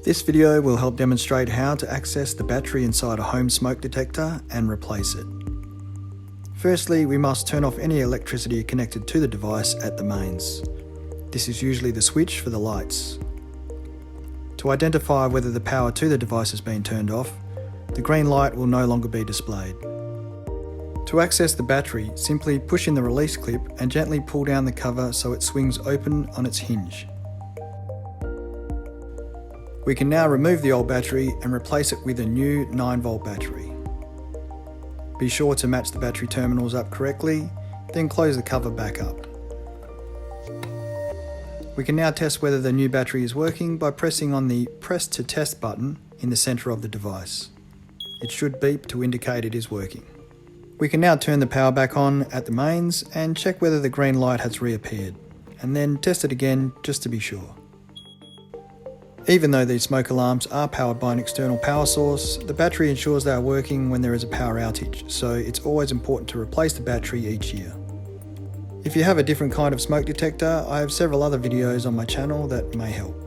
This video will help demonstrate how to access the battery inside a home smoke detector and replace it. Firstly, we must turn off any electricity connected to the device at the mains. This is usually the switch for the lights. To identify whether the power to the device has been turned off, the green light will no longer be displayed. To access the battery, simply push in the release clip and gently pull down the cover so it swings open on its hinge. We can now remove the old battery and replace it with a new 9V battery. Be sure to match the battery terminals up correctly, then close the cover back up. We can now test whether the new battery is working by pressing on the Press to Test button in the centre of the device. It should beep to indicate it is working. We can now turn the power back on at the mains and check whether the green light has reappeared, and then test it again just to be sure. Even though these smoke alarms are powered by an external power source, the battery ensures they are working when there is a power outage, so it's always important to replace the battery each year. If you have a different kind of smoke detector, I have several other videos on my channel that may help.